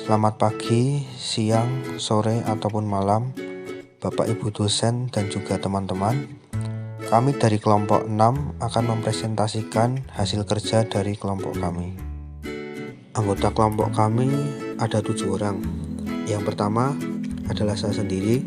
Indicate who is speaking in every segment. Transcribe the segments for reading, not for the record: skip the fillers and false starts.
Speaker 1: Selamat pagi, siang, sore, ataupun malam, Bapak Ibu dosen dan juga teman-teman. Kami dari kelompok 6 akan mempresentasikan hasil kerja dari kelompok kami. Anggota kelompok kami ada 7 orang. Yang pertama adalah saya sendiri,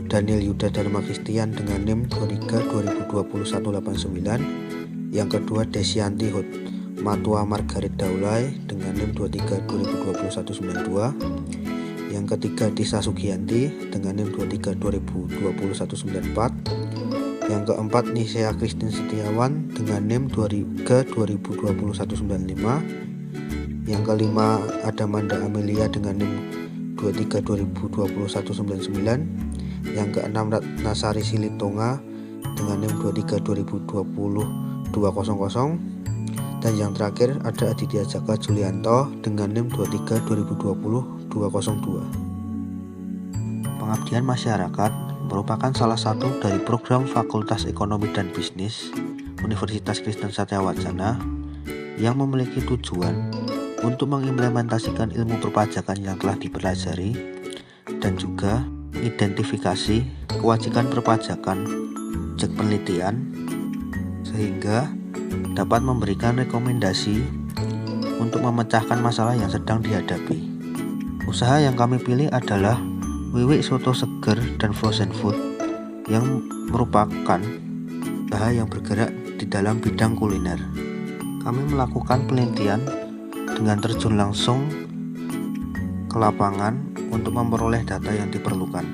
Speaker 1: Daniel Yuda Dharma Kristian dengan NIM 23202189. Yang kedua Desyanti Hud Matua Margaret Daulay dengan NIM 23202192. Yang ketiga Disa Sugianti dengan NIM 23202194. Yang keempat Nisea Christine Setiawan dengan NIM 23202195. Yang kelima ada Manda Amelia dengan NIM 23202199. Yang keenam Nasari Silitonga dengan NIM 23202020. Dan yang terakhir ada Aditya Jaka Julianto dengan NIM 23202002. Pengabdian masyarakat merupakan salah satu dari program Fakultas Ekonomi dan Bisnis Universitas Kristen Satya Wacana yang memiliki tujuan untuk mengimplementasikan ilmu perpajakan yang telah dipelajari dan juga mengidentifikasi kewajiban perpajakan sejak penelitian sehingga dapat memberikan rekomendasi untuk memecahkan masalah yang sedang dihadapi. Usaha yang kami pilih adalah Wiwik Soto Seger dan Frozen Food yang merupakan usaha yang bergerak di dalam bidang kuliner. Kami melakukan penelitian dengan terjun langsung ke lapangan untuk memperoleh data yang diperlukan.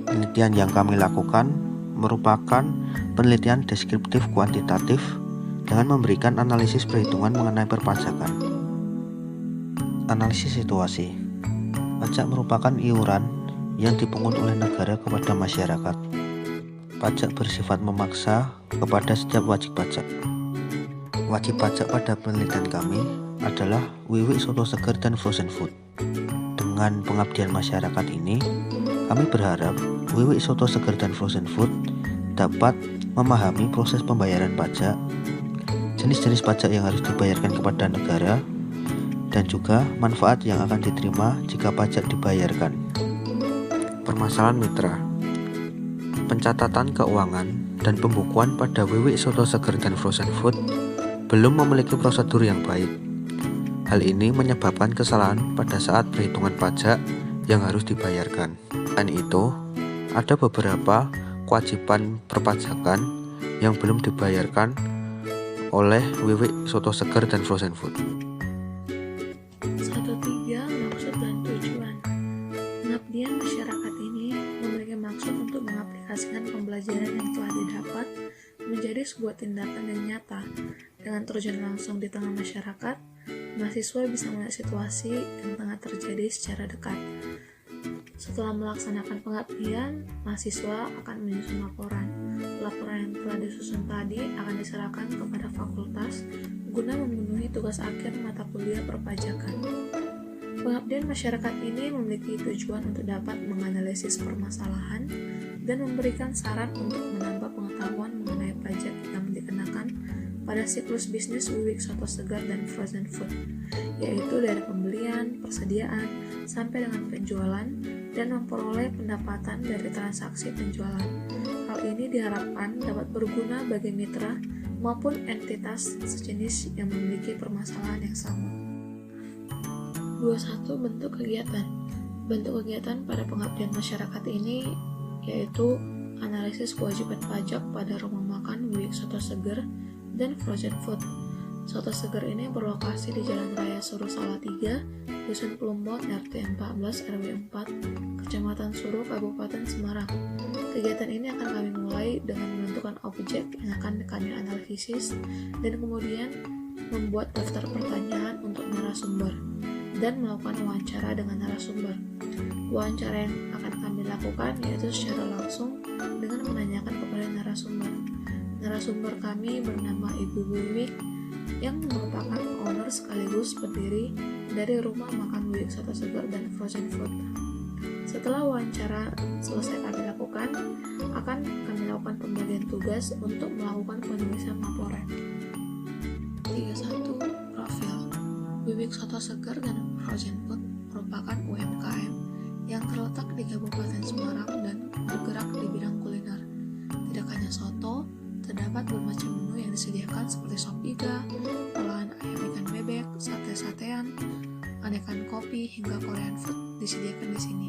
Speaker 1: Penelitian yang kami lakukan merupakan penelitian deskriptif kuantitatif dengan memberikan analisis perhitungan mengenai perpajakan. Analisis situasi. Pajak merupakan iuran yang dipungut oleh negara kepada masyarakat. Pajak bersifat memaksa kepada setiap wajib pajak. Wajib pajak pada penelitian kami adalah Wiwik Soto Seger dan Frozen Food. Dengan pengabdian masyarakat ini, kami berharap Wiwik Soto Seger dan Frozen Food dapat memahami proses pembayaran pajak, jenis-jenis pajak yang harus dibayarkan kepada negara, dan juga manfaat yang akan diterima jika pajak dibayarkan. Permasalahan mitra. Pencatatan keuangan dan pembukuan pada Wiwik Soto Seger dan Frozen Food belum memiliki prosedur yang baik. Hal ini menyebabkan kesalahan pada saat perhitungan pajak yang harus dibayarkan. Selain itu, ada beberapa kewajiban perpajakan yang belum dibayarkan oleh Wiwik Soto Seger dan Frozen Food.
Speaker 2: 1.3 Maksud dan tujuan. Pengabdian masyarakat ini memiliki maksud untuk mengaplikasikan pembelajaran yang telah didapat menjadi sebuah tindakan yang nyata. Dengan terjun langsung di tengah masyarakat, mahasiswa bisa melihat situasi yang tengah terjadi secara dekat. Setelah melaksanakan pengabdian, mahasiswa akan menyusun laporan. Laporan yang telah disusun tadi akan diserahkan kepada fakultas guna memenuhi tugas akhir mata kuliah perpajakan. Pengabdian masyarakat ini memiliki tujuan untuk dapat menganalisis permasalahan dan memberikan saran untuk menambah pengetahuan mengenai pajak yang dikenakan pada siklus bisnis Wiwik Soto Seger dan Frozen Food, yaitu dari pembelian, persediaan, sampai dengan penjualan, dan memperoleh pendapatan dari transaksi penjualan. Hal ini diharapkan dapat berguna bagi mitra maupun entitas sejenis yang memiliki permasalahan yang sama. 21. Bentuk kegiatan. Bentuk kegiatan pada pengabdian masyarakat ini yaitu analisis kewajiban pajak pada rumah makan Wiwik Soto Seger dan Frozen Food. Soto Seger ini berlokasi di Jalan Raya Suruh Salatiga, Dusun Plumbon, RT 14 RW 4, Kecamatan Suruh, Kabupaten Semarang. Kegiatan ini akan kami mulai dengan menentukan objek yang akan kami analisis dan kemudian membuat daftar pertanyaan untuk narasumber dan melakukan wawancara dengan narasumber. Wawancara yang akan kami lakukan yaitu secara langsung dengan menanyakan kepada narasumber. Narasumber kami bernama Ibu Wiwik yang merupakan owner sekaligus pendiri dari rumah makan Wiwik Soto Seger dan Frozen Food. Setelah wawancara selesai kami lakukan, akan kami lakukan pembagian tugas untuk melakukan penulisan laporan. 31. Profil Wiwik Soto Seger dan Frozen Food merupakan UMKM yang terletak di Kabupaten Semarang dan bergerak di bidang kuliner. Tidak hanya soto, terdapat bermacam menu yang disediakan seperti sop iga, olahan ayam ikan bebek, sate-satean, aneka kopi, hingga Korean food disediakan di sini.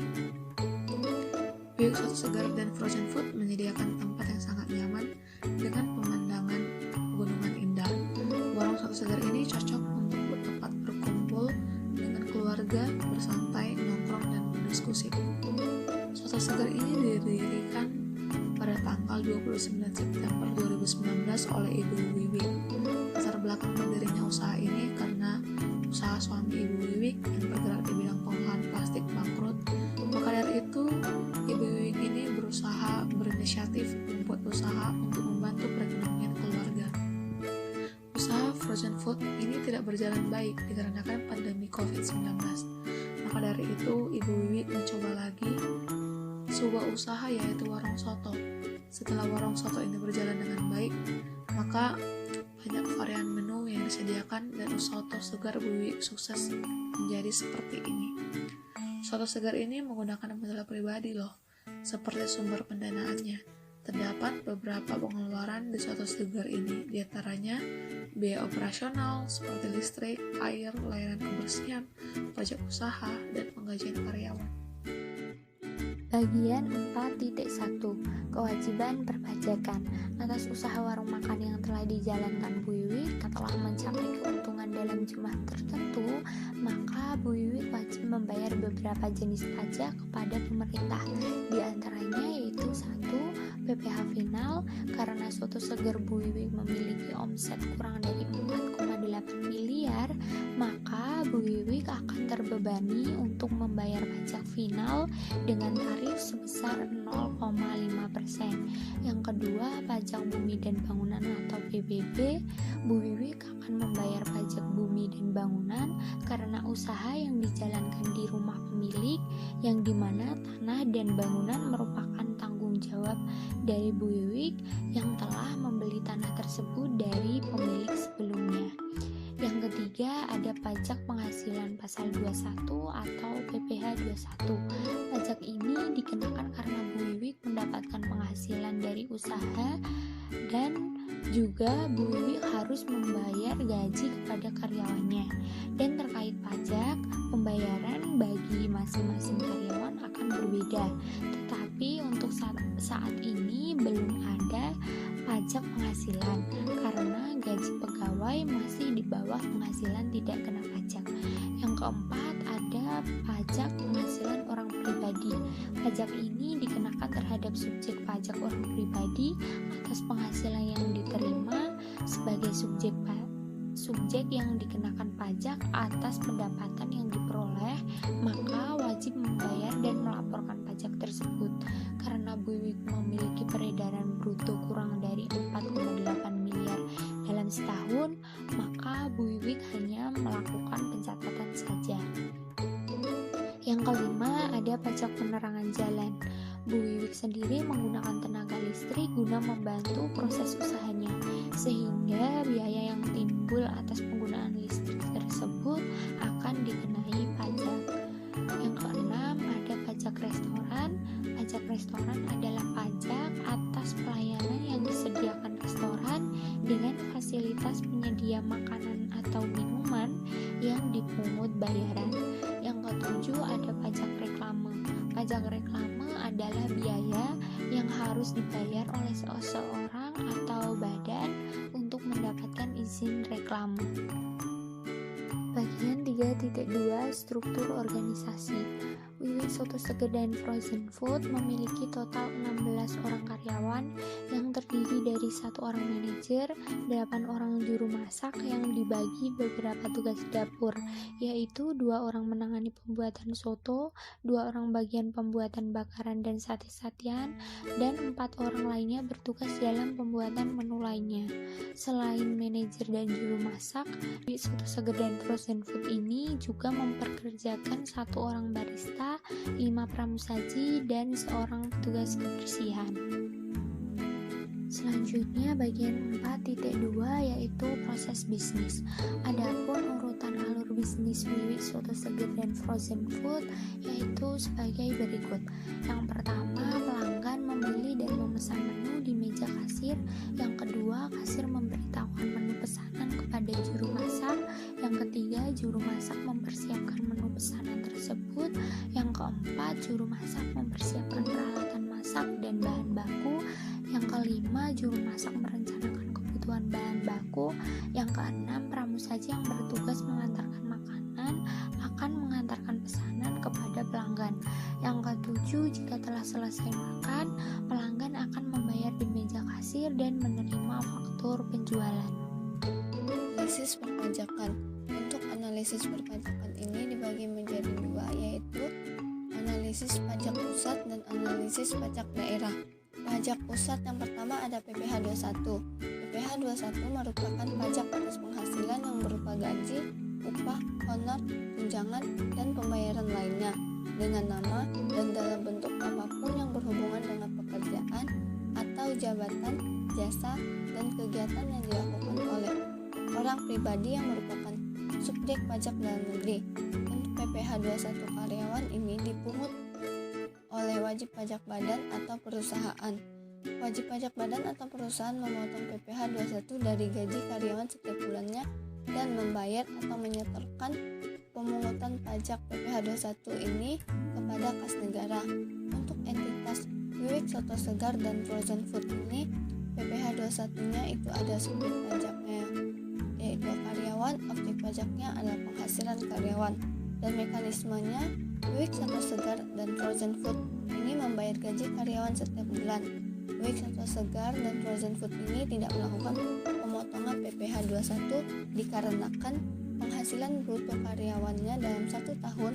Speaker 2: Buick Soto Segar dan Frozen Food menyediakan tempat yang sangat nyaman dengan pemandangan pegunungan indah. Warung soto segar ini cocok untuk tempat berkumpul dengan keluarga, bersantai, nongkrong, dan berdiskusi. Soto segar ini didirikan pada tanggal 29 September 2019 oleh Ibu Wiwi. Latar belakang berdirinya usaha ini karena usaha suami Ibu Wiwi yang bergerak di bidang pengolahan plastik bangkrut. Maka dari itu, Ibu Wiwi ini berinisiatif membuat usaha untuk membantu perekonomian keluarga. Usaha Frozen Food ini tidak berjalan baik dikarenakan pandemi COVID-19. Maka dari itu, Ibu Wiwi mencoba lagi sebuah usaha yaitu warung soto. Setelah warung soto ini berjalan dengan baik, maka banyak varian menu yang disediakan dan soto segar Bu Wiwi sukses menjadi seperti ini. Soto segar ini menggunakan modal pribadi loh, seperti sumber pendanaannya. Terdapat beberapa pengeluaran di soto segar ini, diantaranya biaya operasional seperti listrik, air, layanan kebersihan, pajak usaha, dan penggajian karyawan.
Speaker 3: Bagian 4.1 Kewajiban perpajakan. Atas usaha warung makan yang telah dijalankan Bu Wiwi telah mencapai keuntungan dalam jumlah tertentu, maka Bu Wiwi wajib membayar beberapa jenis pajak kepada pemerintah. Di antaranya yaitu 1. PPh final. Karena soto segar Bu Wiwi memiliki omset kurang dari 4,8 miliar, maka Bu Wiwi akan terbebani untuk membayar pajak final dengan tarif sebesar 0,5%. Yang kedua, pajak bumi dan bangunan atau PBB. Bu Wiwi akan membayar pajak bumi dan bangunan karena usaha yang dijalankan di rumah pemilik, yang dimana tanah dan bangunan merupakan tanggung jawab dari Bu Wiwi yang telah membeli tanah tersebut dari pemilik sebelumnya. Yang ketiga, ada pajak penghasilan pasal 21 atau PPh 21. Pajak ini dikenakan karena Bu Wiwi mendapatkan penghasilan dari usaha, dan juga Bu Wiwi harus membayar gaji kepada karyawannya. Dan terkait pajak, pembayaran bagi masing-masing karyawan akan berbeda. Tetapi untuk saat ini belum ada pajak penghasilan karena gaji pegawai masih di bawah penghasilan tidak kena pajak. Yang keempat, ada pajak penghasilan orang pribadi. Pajak ini dikenakan terhadap subjek pajak orang pribadi atas penghasilan yang diterima sebagai subjek yang dikenakan pajak atas pendapatan yang diperoleh, maka wajib membayar dan melaporkan pajak tersebut. Karena Bu Wiwi memiliki peredaran bruto kurang dari 4,8 miliar dalam setahun, maka Bu Wiwi hanya melakukan pencatatan saja. Yang kelima, ada pajak penerangan jalan. Bu Wiwi sendiri menggunakan tenaga listrik guna membantu proses usahanya, sehingga biaya yang timbul atas penggunaan listrik tersebut akan dikenai pajak. Yang keenam, ada pajak restoran. Pajak restoran adalah pajak atas pelayanan yang disediakan restoran dengan fasilitas penyedia makanan atau minuman yang dipungut bayaran. Yang ketujuh, ada pajak reklame. Pajak reklame adalah biaya yang harus dibayar oleh seseorang atau badan untuk mendapatkan izin reklame. Bagian 3.2 Struktur organisasi. Wiwi Soto Segar dan Frozen Food memiliki total 16 orang karyawan yang terdiri dari 1 orang manajer, 8 orang juru masak yang dibagi beberapa tugas dapur, yaitu 2 orang menangani pembuatan soto, 2 orang bagian pembuatan bakaran dan sate-satean, dan 4 orang lainnya bertugas dalam pembuatan menu lainnya. Selain manajer dan juru masak, Wiwi Soto Segar dan Frozen Food ini juga memperkerjakan 1 orang barista, 5 pramusaji, dan 1 orang petugas kebersihan. Selanjutnya bagian 4.2 yaitu proses bisnis. Adapun urutan alur bisnis Wiwik Soto Seger dan Frozen Food yaitu sebagai berikut. Yang pertama, pelanggan membeli dan memesan menu di meja kasir. Yang kedua, kasir memberitahukan menu pesanan kepada juru masak. Yang ketiga, juru masak mempersiapkan menu pesanan tersebut. Yang keempat, juru masak mempersiapkan peralatan masak dan bahan baku. Yang kelima, juru masak merencanakan kebutuhan bahan baku. Yang keenam, pramusaji yang bertugas mengantarkan makanan akan mengantarkan pesanan kepada pelanggan. Yang ketujuh, jika telah selesai makan, pelanggan akan membayar di meja kasir dan menerima faktur penjualan.
Speaker 4: Analisis perpajakan. Untuk analisis perpajakan ini dibagi menjadi dua, yaitu analisis pajak pusat dan analisis pajak daerah. Pajak pusat yang pertama ada PPh 21. PPh 21 merupakan pajak atas penghasilan yang berupa gaji, upah, honor, tunjangan, dan pembayaran lainnya dengan nama dan dalam bentuk apapun yang berhubungan dengan pekerjaan atau jabatan, jasa, dan kegiatan yang dilakukan oleh orang pribadi yang merupakan subjek pajak dalam negeri. Untuk PPh 21 karyawan ini dipungut oleh wajib pajak badan atau perusahaan. Wajib pajak badan atau perusahaan memotong PPh 21 dari gaji karyawan setiap bulannya dan membayar atau menyetorkan pemungutan pajak PPh 21 ini kepada kas negara. Untuk entitas Wiwik Soto Segar dan Frozen Food ini, PPh 21-nya itu ada subjek pajaknya, yaitu karyawan. Objek pajaknya adalah penghasilan karyawan, dan mekanismenya Wiwik Soto Segar dan Frozen Food ini membayar gaji karyawan setiap bulan. Wiwik Soto Segar dan Frozen Food ini tidak melakukan pemotongan PPh 21 dikarenakan penghasilan bruto karyawannya dalam 1 tahun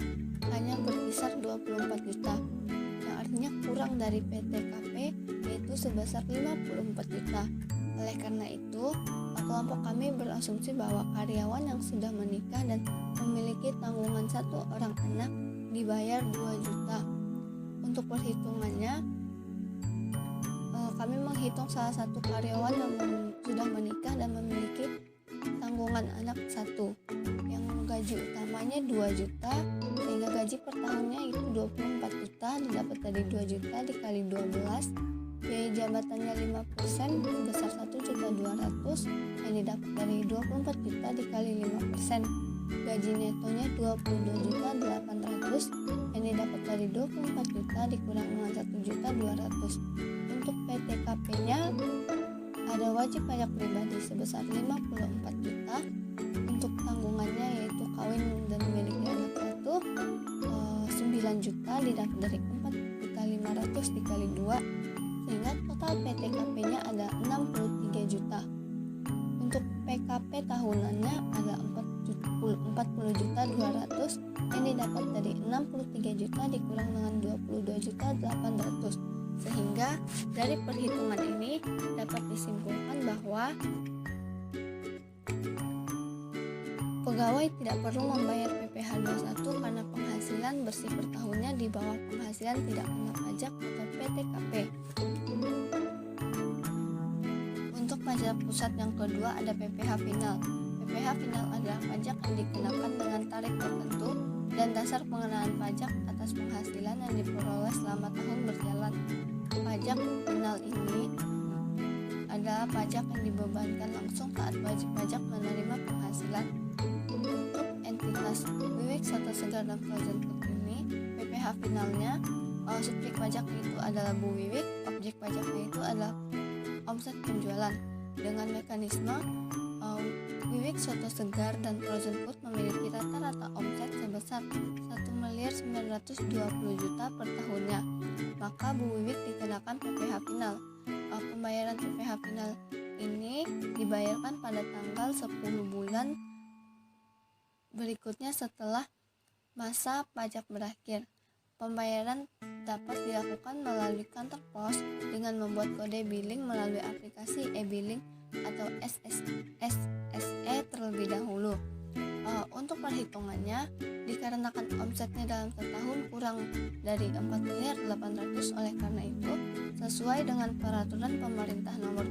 Speaker 4: hanya berkisar 24 juta, yang artinya kurang dari PTKP yaitu sebesar 54 juta. Oleh karena itu, kelompok kami berasumsi bahwa karyawan yang sudah menikah dan memiliki tanggungan 1 orang anak dibayar 2 juta. Untuk perhitungannya, kami menghitung salah satu karyawan yang sudah menikah dan memiliki tanggungan anak 1 yang gaji utamanya 2 juta, sehingga gaji per tahunnya itu 24 juta didapat dari 2 juta dikali 12. Biaya jabatannya 5% sebesar 1.200.000 yang didapat dari 24 juta dikali 5%. Gaji netonya 22.800.000 yang didapat dari 24 juta dikurang dengan 1.200.000. Untuk PTKP-nya ada wajib pajak pribadi sebesar 54 juta. Untuk tanggungannya yaitu kawin dan memiliki anak 9 juta didapat dari 4.500.000 dikali 2, sehingga total PTKP-nya ada 63 juta. Untuk PKP tahunannya ada 40.200.000 yang didapat dari 63 juta dikurang dengan 22.800.000. Sehingga dari perhitungan ini dapat disimpulkan bahwa pegawai tidak perlu membayar PPh 21 karena penghasilan bersih per tahunnya di bawah penghasilan tidak kena pajak atau PTKP. Untuk pajak pusat yang kedua ada PPh final. PPh final adalah pajak yang dikenakan dengan tarif tertentu dan dasar pengenaan pajak atas penghasilan yang diperoleh selama tahun berjalan. Pajak final ini adalah pajak yang dibebankan langsung saat wajib pajak menerima penghasilan. Untuk entitas Wiwik Soto Segar dan Frozen Food ini, PPh finalnya subjek pajaknya itu adalah Bu Wiwik, objek pajaknya itu adalah omset penjualan. Dengan mekanisme Wiwik Soto Segar dan Frozen Food memiliki rata-rata omset sebesar 1.920.000.000 per tahunnya, maka Bu Wiwik dikenakan PPh final. Pembayaran PPh final ini dibayarkan pada tanggal 10 bulan berikutnya setelah masa pajak berakhir. Pembayaran dapat dilakukan melalui kantor pos dengan membuat kode billing melalui aplikasi e-billing atau SSE terlebih dahulu. Untuk perhitungannya, dikarenakan omsetnya dalam setahun kurang dari 4.800.000, oleh karena itu, sesuai dengan peraturan pemerintah nomor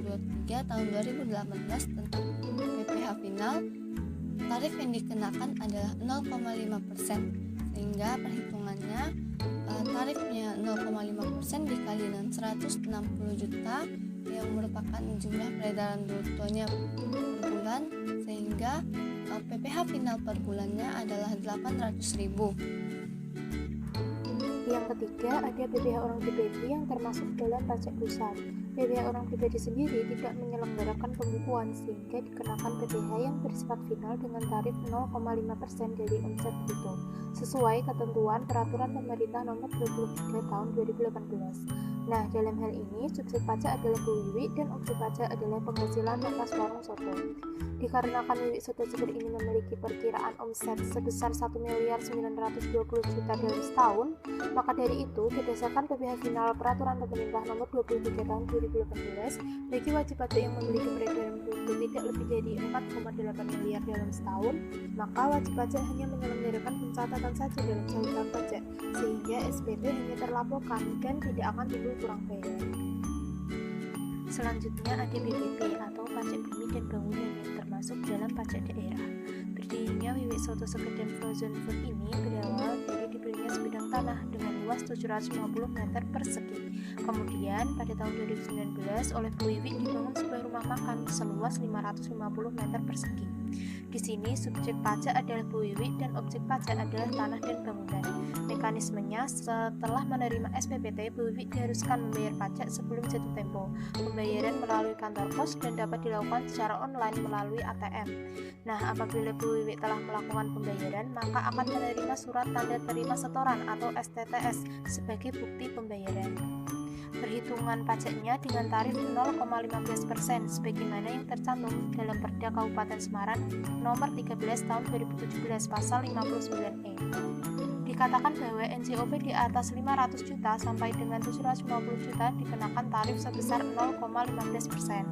Speaker 4: 23 tahun 2018 tentang PPh final, tarif yang dikenakan adalah 0,5%, sehingga perhitungannya tarifnya 0,5% dikali dengan 160 juta yang merupakan jumlah peredaran brutonya per bulan, sehingga PPh final per bulannya adalah 800.000.
Speaker 5: Yang ketiga, ada PPh orang pribadi yang termasuk dalam pajak pusat. PPh orang pribadi sendiri tidak menyelenggarakan pembukuan sehingga dikenakan PPh yang bersifat final dengan tarif 0,5% dari omset bruto sesuai ketentuan Peraturan Pemerintah Nomor 23 Tahun 2018. Nah, dalam hal ini subjek pajak adalah Bu Wiwi dan objek pajak adalah penghasilan lepas warung soto. Dikarenakan Wiwi Soto Seger ini memiliki perkiraan omset sebesar 1.920.000.000 dalam setahun, maka dari itu berdasarkan PPh final Peraturan Pemerintah Nomor 23 Tahun 2018, bagi wajib pajak yang memiliki peredaran bruto tidak lebih dari 4,8 miliar dalam setahun, maka wajib pajak hanya menyelenggarakan pencatatan saja dalam saluran pajak, sehingga SPT hanya terlaporkan dan tidak akan timbul kurang bayar. Selanjutnya ada BPP atau pajak bumi dan bangunan yang termasuk dalam pajak daerah. Berdirinya Wiwi Soto Seger dan Frozen Food ini berawal dari dibelinya sebidang tanah dengan luas 750 meter persegi. Kemudian pada tahun 2019 oleh Bu Wiwi dibangun sebuah rumah makan seluas 550 meter persegi. Di sini subjek pajak adalah Bu Wiwi dan objek pajak adalah tanah dan bangunan. Mekanismenya setelah menerima SPPT, Bu Wiwi diharuskan membayar pajak sebelum jatuh tempo. Pembayaran melalui kantor pos dan dapat dilakukan secara online melalui ATM. Nah, apabila Bu Wiwi telah melakukan pembayaran, maka akan menerima surat tanda terima setoran atau STTS sebagai bukti pembayaran. Perhitungan pajaknya dengan tarif 0,15% sebagaimana yang tercantum dalam Perda Kabupaten Semarang Nomor 13 Tahun 2017 Pasal 59E. Dikatakan bahwa NJOP di atas 500 juta sampai dengan 750 juta dikenakan tarif sebesar 0,15%.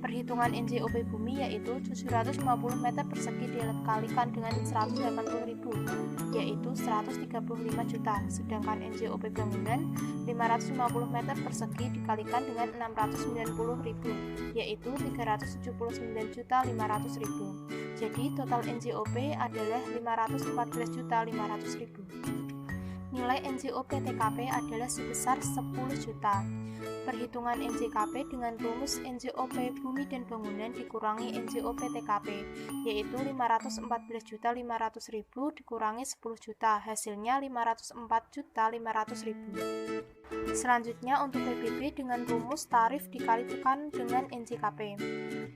Speaker 5: Perhitungan NJOP bumi yaitu 750 meter persegi dikalikan dengan 180.000 yaitu 135 juta, sedangkan NJOP bangunan 550 meter persegi dikalikan dengan 690.000 yaitu 379.500.000. Jadi total NJOP adalah 514.500.000. Nilai NJOP TKP adalah sebesar 10 juta. Perhitungan NJKP dengan rumus NJOP bumi dan bangunan dikurangi NJOP TKP, yaitu 514.500.000 dikurangi 10 juta, hasilnya 504.500.000. Selanjutnya untuk PBB dengan rumus tarif dikalikan dengan NJKP.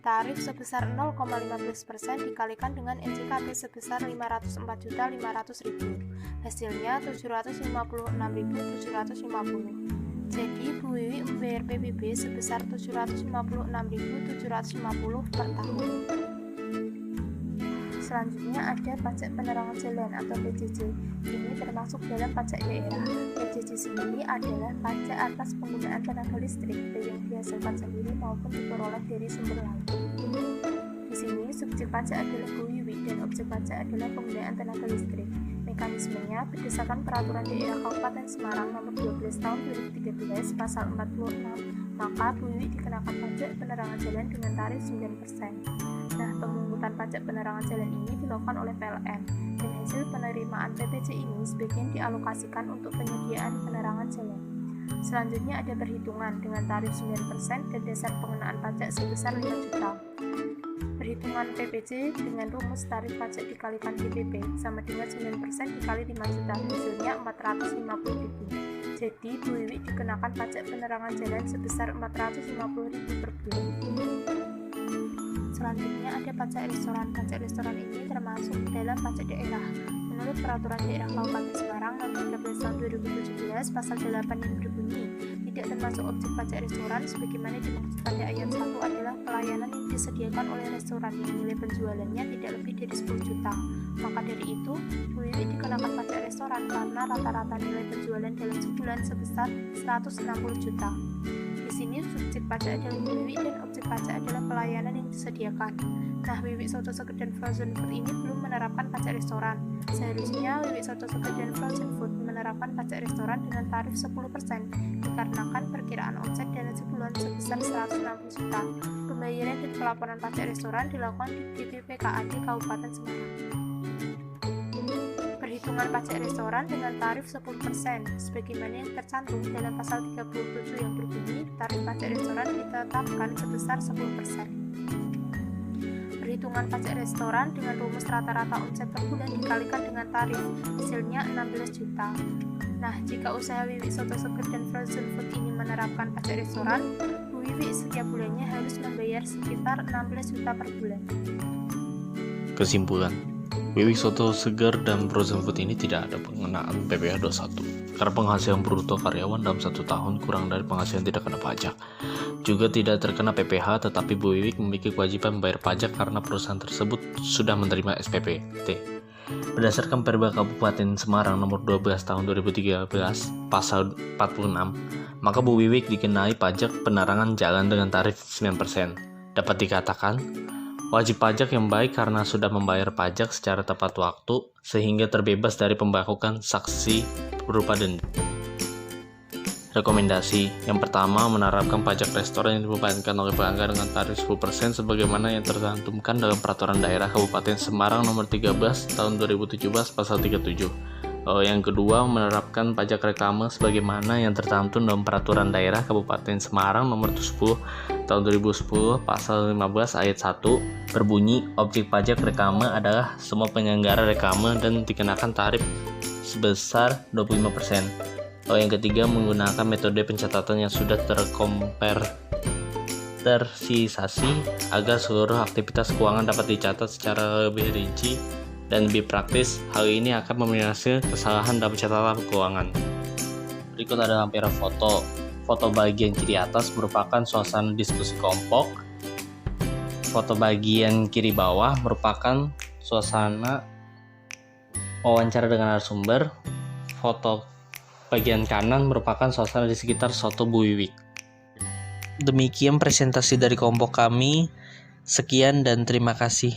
Speaker 5: Tarif sebesar 0,15% dikalikan dengan NJKP sebesar 504.500.000. Hasilnya 756.750. Jadi Bu Wiwi membayar PBB sebesar 756.750 per tahun. Selanjutnya ada pajak penerangan jalan atau PJJ. Ini termasuk dalam pajak daerah. PJJ sendiri adalah pajak atas penggunaan tenaga listrik baik yang dihasilkan sendiri maupun diperoleh dari sumber lain. Di sini subjek pajak adalah Bu Wiwi dan objek pajak adalah penggunaan tenaga listrik. Mekanismenya berdasarkan Peraturan Daerah Kabupaten Semarang Nomor 12 Tahun 2013 Pasal 46, maka Bu Wiwi dikenakan pajak penerangan jalan dengan tarif 9%. Nah, pemungutan pajak penerangan jalan ini dilakukan oleh PLN dan hasil penerimaan PPJ ini sebagian dialokasikan untuk penyediaan penerangan jalan. Selanjutnya ada perhitungan dengan tarif 9% dan dasar pengenaan pajak sebesar 5 juta. Perhitungan PPJ dengan rumus tarif pajak dikalikan DPP sama dengan 9% dikali 5 juta, hasilnya 450.000. Jadi Bu Wiwi dikenakan pajak penerangan jalan sebesar 450.000 per bulan. Selanjutnya ada pajak restoran. Pajak restoran ini termasuk dalam pajak daerah. Menurut Peraturan Daerah Kabupaten Semarang Nomor 13 Tahun 2017 Pasal 8 yang berbunyi, tidak termasuk objek pajak restoran sebagaimana dimaksud pada ayat 1 adalah pelayanan yang disediakan oleh restoran yang nilai penjualannya tidak lebih dari 10 juta. Maka dari itu, Bu Wiwi dikenakan pajak restoran karena rata-rata nilai penjualan dalam sebulan sebesar 160 juta. Di sini subjek pajak adalah Bu Wiwi dan objek pajak adalah pelayanan yang disediakan. Nah, Wiwi Soto Seger dan Frozen Food ini belum menerapkan pajak restoran. Seharusnya Wiwi Soto Seger dan Frozen Food menerapkan pajak restoran dengan tarif 10% dikarenakan perkiraan omset dalam sebulan sebesar 160 juta. pembayaran dan pelaporan pajak restoran dilakukan di BPKAD Kabupaten Semarang. Perhitungan pajak restoran dengan tarif 10% sebagaimana yang tercantum dalam pasal 37 yang berbunyi tarif pajak restoran ditetapkan sebesar 10%. Perhitungan pajak restoran dengan rumus rata-rata omset per bulan dikalikan dengan tarif, hasilnya 16 juta. Nah, jika usaha Wiwik Soto Seger dan Frozen Food ini menerapkan pajak restoran, Bu Wiwik setiap bulannya harus membayar sekitar 16 juta per bulan.
Speaker 6: Kesimpulan, Wiwik Soto Seger dan Frozen Food ini tidak ada pengenaan PPh 21 karena penghasilan bruto karyawan dalam 1 tahun kurang dari penghasilan tidak kena pajak. Juga tidak terkena PPh, tetapi Bu Wiwik memiliki kewajiban membayar pajak karena perusahaan tersebut sudah menerima SPP. Berdasarkan Perda Kabupaten Semarang nomor 12 tahun 2013 pasal 46, maka Bu Wiwik dikenai pajak penerangan jalan dengan tarif 9%. Dapat dikatakan, wajib pajak yang baik karena sudah membayar pajak secara tepat waktu sehingga terbebas dari pembakukan saksi berupa denda. Rekomendasi yang pertama, menerapkan pajak restoran yang dibebankan oleh pelanggan dengan tarif 10% sebagaimana yang tercantumkan dalam Peraturan Daerah Kabupaten Semarang nomor 13 tahun 2017 pasal 37. Yang kedua, menerapkan pajak reklame sebagaimana yang tercantum dalam Peraturan Daerah Kabupaten Semarang nomor 10 tahun 2010 pasal 15 ayat 1 berbunyi objek pajak reklame adalah semua penyelenggara reklame dan dikenakan tarif sebesar 25%. Yang ketiga, menggunakan metode pencatatan yang sudah terkomputerisasi agar seluruh aktivitas keuangan dapat dicatat secara lebih rinci dan lebih praktis. Hal ini akan meminimalisir kesalahan dalam catatan keuangan. Berikut adalah lampiran foto. Foto bagian kiri atas merupakan suasana diskusi kelompok. Foto bagian kiri bawah merupakan suasana wawancara dengan narasumber. Foto bagian kanan merupakan suasana di sekitar soto Bu Wiwik. Demikian presentasi dari kelompok kami. Sekian dan terima kasih.